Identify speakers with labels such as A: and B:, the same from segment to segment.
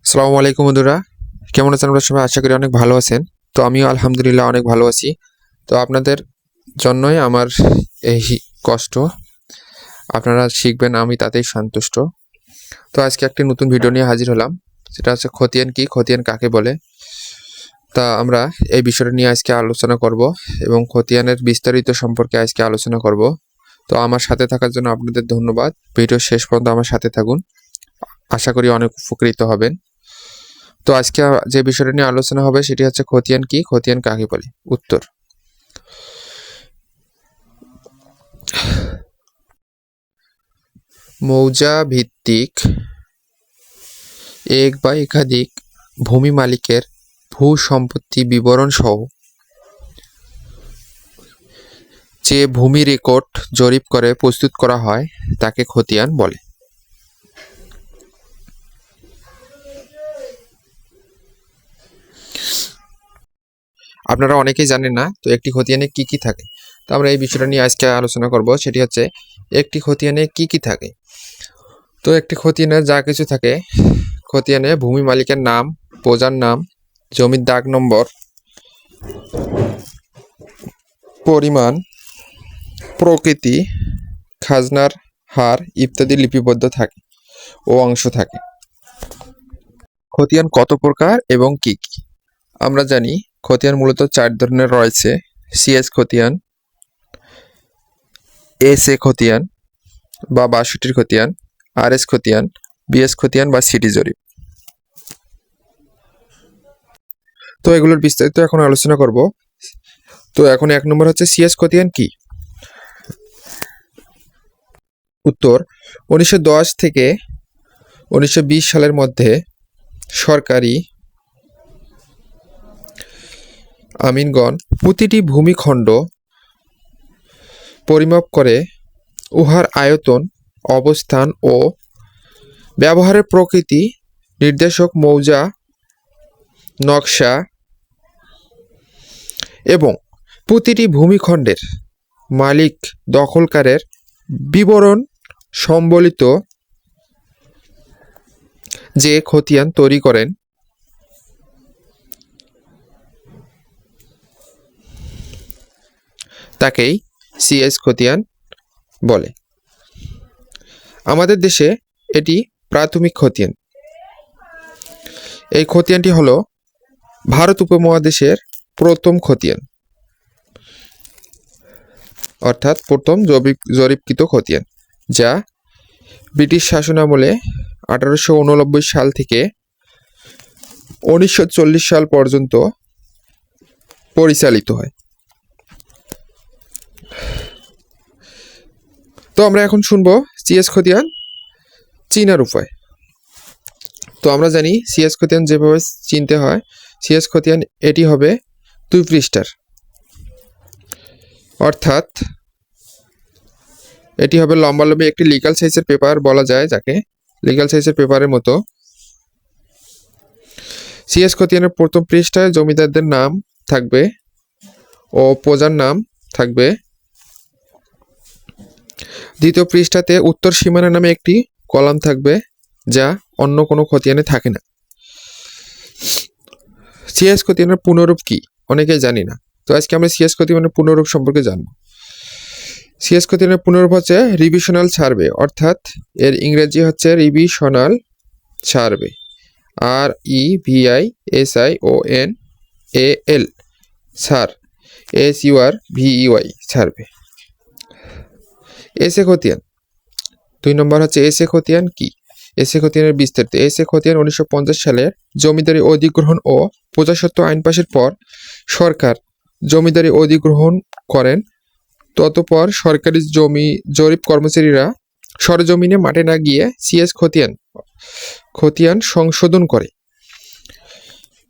A: আসসালামু আলাইকুম বন্ধুরা, কেমন আছেন আপনারা সবাই? আশা করি অনেক ভালো আছেন। তো আমিও আলহামদুলিল্লাহ অনেক ভালো আছি। তো আপনাদের জন্যই আমার এই কষ্ট, আপনারা শিখবেন, আমি তাতেই সন্তুষ্ট। তো আজকে একটি নতুন ভিডিও নিয়ে হাজির হলাম, সেটা হচ্ছে খতিয়ান কি, খতিয়ান কাকে বলে। তা আমরা এই বিষয়টা নিয়ে আজকে আলোচনা করব এবং খতিয়ানের বিস্তারিত সম্পর্কে আজকে আলোচনা করব। তো আমার সাথে থাকার জন্য আপনাদের ধন্যবাদ। ভিডিও শেষ পর্যন্ত আমার সাথে থাকুন, আশা করি অনেক উপকৃত হবেন। তো আজকে যে বিষয়টা নিয়ে আলোচনা হবে সেটি হচ্ছে খতিয়ান কি, খতিয়ান কাকে বলে। উত্তর: মৌজা ভিত্তিক এক বা একাধিক ভূমি মালিকের ভূ সম্পত্তি বিবরণ সহ যে ভূমি রেকর্ড জরিপ করে প্রস্তুত করা হয় তাকে খতিয়ান বলে। আপনারা অনেকেই জানেন না, তো একটি খতিয়ানে কি কি থাকে। তো আমরা এই বিষয়টা নিয়ে আজকে আলোচনা করব, সেটি হচ্ছে একটি খতিয়ানে কি কি থাকে। তো একটি খতিয়ানে যা কিছু থাকে: খতিয়ানে ভূমি মালিকের নাম, প্রজার নাম, জমির দাগ নম্বর, পরিমাণ, প্রকৃতি, খাজনার হার ইত্যাদি লিপিবদ্ধ থাকে ও অংশ থাকে। খতিয়ান কত প্রকার এবং কি কি? আমরা জানি খতিয়ান মূলত 4 ধরনের রয়েছে: সিএস খতিয়ান, এস এ খতিয়ান বা 62 খতিয়ান, আর এস খতিয়ান, বিএস খতিয়ান বা সিটি জরিপ। তো এগুলোর বিস্তারিত এখন আলোচনা করব। তো এখন 1 নম্বর হচ্ছে সিএস খতিয়ান কি। উত্তর: 1910 থেকে 1920 সালের মধ্যে সরকারি আমিনগণ প্রতিটি ভূমিখণ্ড পরিমাপ করে উহার আয়তন, অবস্থান ও ব্যবহারের প্রকৃতি নির্দেশক মৌজা নকশা এবং প্রতিটি ভূমিখণ্ডের মালিক দখলকারের বিবরণ সম্বলিত যে খতিয়ান তৈরি করেন তাকেই সিএস খতিয়ান বলে। আমাদের দেশে এটি প্রাথমিক খতিয়ান। এই খতিয়ানটি হলো ভারত উপমহাদেশের প্রথম খতিয়ান, অর্থাৎ প্রথম জরিপকৃত খতিয়ান, যা ব্রিটিশ শাসনামলে 1889 সাল থেকে 1940 সাল পর্যন্ত পরিচালিত হয়। তো আমরা এখন শুনবো সিএস খতিয়ান চিনার উপায়। তো আমরা জানি সিএস খতিয়ান যেভাবে চিনতে হয়, সিএস খতিয়ান এটি হবে 2 পৃষ্ঠার, অর্থাৎ এটি হবে লম্বালম্বি একটি লিগ্যাল সাইজের পেপার বলা যায়, যাকে লিগ্যাল সাইজের পেপারের মতো। সিএস খতিয়ানের প্রথম পৃষ্ঠায় জমিদারদের নাম থাকবে ও প্রজার নাম থাকবে। দ্বিতীয় পৃষ্ঠাতে উত্তর সীমানা নামে একটি কলাম থাকবে, যা অন্য কোনো খতিয়ানে থাকে না। সিএস খতিয়ানের পুনরূপ কি অনেকেই জানি না, তো আজকে আমরা সিএস খতিয়ানের পুনরূপ সম্পর্কে জানবো। সিএস খতিয়ানের পুনরূপ হচ্ছে রিভিশনাল সার্ভে, অর্থাৎ এর ইংরেজি হচ্ছে revisional survey, REVISIONAL sir, SURVEY survey. S A খতিয়ান 2 নম্বর হচ্ছে এস এ খতিয়ান কি। এস এ খতিয়ানের বিস্তারিত: এস এ খতিয়ান 1950 সালের জমিদারি অধিগ্রহণ ও প্রজাস্বত্ব আইন পাশের পর সরকার জমিদারি অধিগ্রহণ করেন। ততপর সরকারি জরিপ কর্মচারীরা সরজমিনে মাঠে না গিয়ে সিএস খতিয়ান সংশোধন করে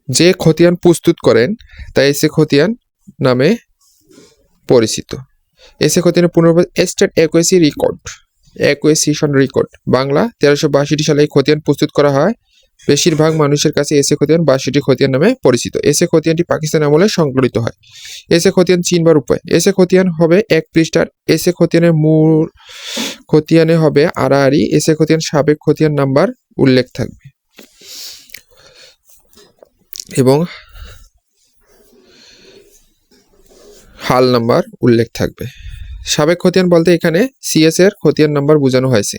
A: যে খতিয়ান প্রস্তুত করেন তা এস এ খতিয়ান নামে পরিচিত। এস এ খতিয়ানের পুনর্বার স্টেট অ্যাকুয়েসিশন রেকর্ড, বাংলা 1362 সালে এই খতিয়ান প্রস্তুত করা হয়। বেশিরভাগ মানুষের কাছে এস এ খতিয়ান 62 খতিয়ান নামে পরিচিত। এস এ খতিয়ানটি পাকিস্তান আমলে সংকলিত হয়। এস এ খতিয়ান চিনবার উপায়: এস এ খতিয়ান হবে 1 পৃষ্ঠার। এস এ খতিয়ানের মূল খতিয়ানে হবে আড়াআড়ি এস এ খতিয়ান সাবেক খতিয়ান নাম্বার উল্লেখ থাকবে। এবং হাল নাম্বার উল্লেখ থাকবে। সাবেক খতিয়ান বলতে এখানে সিএস এর খতিয়ান নাম্বার বোঝানো হয়েছে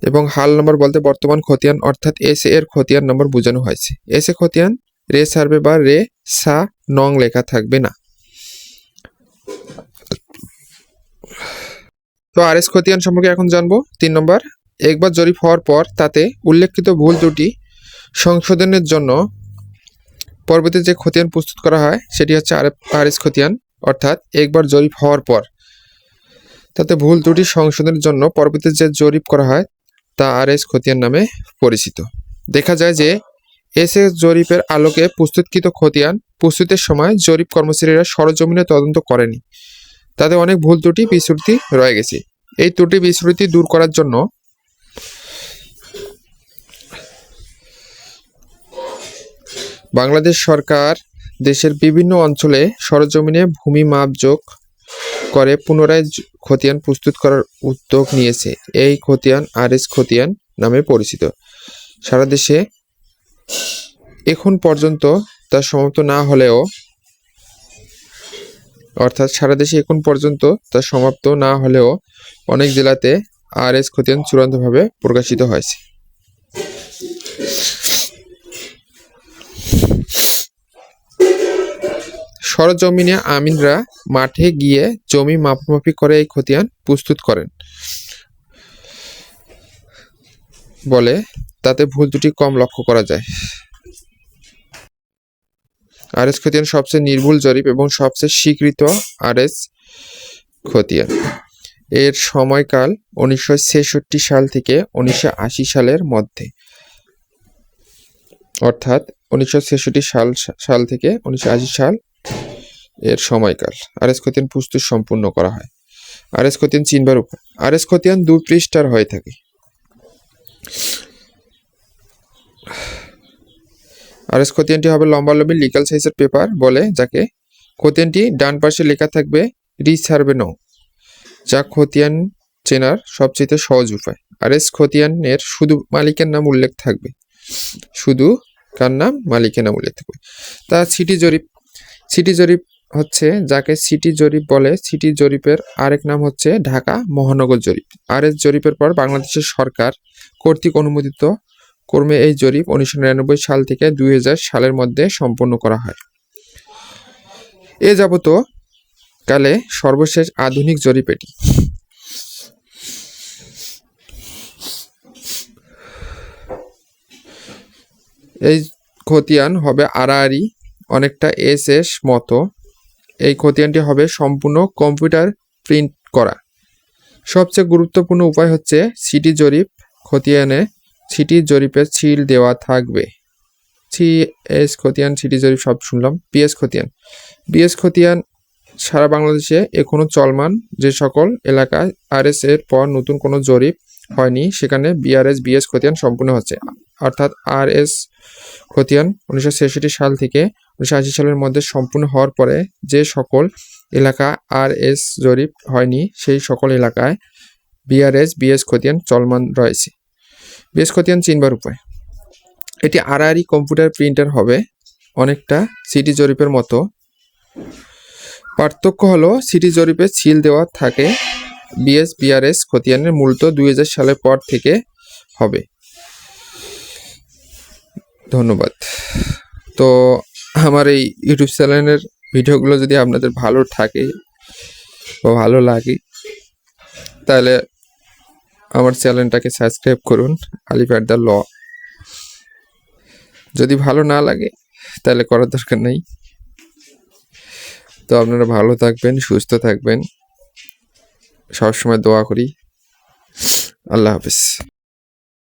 A: এবং হাল নাম্বার বলতে বর্তমান খতিয়ান অর্থাৎ এস এর খতিয়ান নাম্বার বোঝানো হয়েছে। এস এ খতিয়ান রে সার্ভে বা রে সা নং লেখা থাকবে না। তো আর এস খতিয়ান সম্পর্কে এখন জানবো। 3 নম্বর, একবার জরিপ হওয়ার পর তাতে উল্লেখিত ভুল ত্রুটি সংশোধনের জন্য পরবর্তী যে খতিয়ান প্রস্তুত করা হয় সেটি হচ্ছে আর এস খতিয়ান। অর্থাৎ একবার জরিপ হওয়ার পর তাতে ভুল ত্রুটি সংশোধনের জন্য পরবর্তী যে জরিপ করা হয় তা আর এস খতিয়ান নামে পরিচিত। দেখা যায় যে এস এ জরিপের আলোকে প্রস্তুতকৃত খতিয়ান প্রস্তুতের সময় জরিপ কর্মচারীরা সরজমিনে তদন্ত করেনি, তাতে অনেক ভুল ত্রুটি বিচ্যুতি রয়ে গেছে। এই ত্রুটি বিচ্যুতি দূর করার জন্য বাংলাদেশ সরকার দেশের বিভিন্ন অঞ্চলে সরজমিনে ভূমি মাপযোগ করে পুনরায় খতিয়ান প্রস্তুত করার উদ্যোগ নিয়েছে। এই খতিয়ান আর এস খতিয়ান নামে পরিচিত। সারা দেশে এখন পর্যন্ত তা সমাপ্ত না হলেও অনেক জেলাতে আর এস খতিয়ান চূড়ান্তভাবে প্রকাশিত হয়েছে। সরজমিনে আমিনরা মাঠে গিয়ে জমি মাপামাপি করে এই খতিয়ান প্রস্তুত করেন বলে তাতে ভুল ত্রুটি কম লক্ষ্য করা যায়। আর এস খতিয়ান সবচেয়ে নির্ভুল জরিপ এবং সবচেয়ে স্বীকৃত আর এস খতিয়ান। এর সময়কাল 1966 সাল থেকে 1980 সালের মধ্যে, অর্থাৎ 1966 সাল থেকে 1980 সাল এর সময়কাল আর এস খতিয়ান প্রস্তুত সম্পূর্ণ করা হয়। আর এস খতিয়ান চিনবার উপায়। আর এস খতিয়ান 2 পৃষ্ঠার হয়ে থাকে। আর এস খতিয়ানটি হবে লম্বালম্বি লিগ্যাল সাইজের পেপার বলে যাকে। খতিয়ানটি ডান পাশে লেখা থাকবে রিসার্ভে নং, যা খতিয়ান চেনার সবচেয়ে সহজ উপায়। আর এস খতিয়ানের শুধু মালিকের নাম উল্লেখ থাকবে, শুধু কার নাম? মালিকের নাম উল্লেখ থাকবে। তা সিটি জরিপ। সিটি জরিপ হচ্ছে যাকে সিটি জরিপ বলে। সিটি জরিপের আরেক নাম হচ্ছে ঢাকা মহানগর জরিপ। আর এস জরিপের পর বাংলাদেশের সরকার কর্তৃক অনুমোদিত ক্রমে এই জরিপ 1999 সাল থেকে 2000 সালের মধ্যে সম্পন্ন করা হয়। এ যাবত কালে সর্বশেষ আধুনিক জরিপ এটি। এই খতিয়ান হবে আড়াআড়ি, অনেকটা এস মতো। এই খতিয়ানটি হবে সম্পূর্ণ কম্পিউটার প্রিন্ট করা। সবচেয়ে গুরুত্বপূর্ণ উপায় হচ্ছে সিটি জরিপ খতিয়ানে সিটি জরিপের সিল দেওয়া থাকবে। সিএস খতিয়ান, সিটি জরিপ সব শুনলাম। বিএস খতিয়ান। বিএস খতিয়ান সারা বাংলাদেশে এখনো চলমান। যে সকল এলাকায় আর এস এর পর নতুন কোনো জরিপ হয়নি সেখানে বিআরএস বিএস খতিয়ান সম্পূর্ণ হচ্ছে। অর্থাৎ আর এস খতিয়ান 1966 সাল থেকে 1980 সালের মধ্যে সম্পূর্ণ হওয়ার পরে যে সকল এলাকা আর এস জরিপ হয়নি সেই সকল এলাকায় বিআরএস বিএস খতিয়ান চলমান রয়েছে। বিএস খতিয়ান চিনবার উপায়। এটি আড়াআড়ি কম্পিউটার প্রিন্টার হবে, অনেকটা সিটি জরিপের মতো। পার্থক্য হলো সিটি জরিপে সিল দেওয়া থাকে। বিএস বিআরএস খতিয়ানের মূলত 2000 সালের পর থেকে হবে। ধন্যবাদ। তো আমার এই ইউটিউব চ্যানেলের ভিডিওগুলো যদি আপনাদের ভালো থাকে বা ভালো লাগে তাহলে আমার চ্যানেলটাকে সাবস্ক্রাইব করুন, আলিফ অ্যাট দ্য ল। যদি ভালো না লাগে তাহলে করার দরকার নেই। তো আপনারা ভালো থাকবেন, সুস্থ থাকবেন, সবসময় দোয়া করি। আল্লাহ হাফেজ।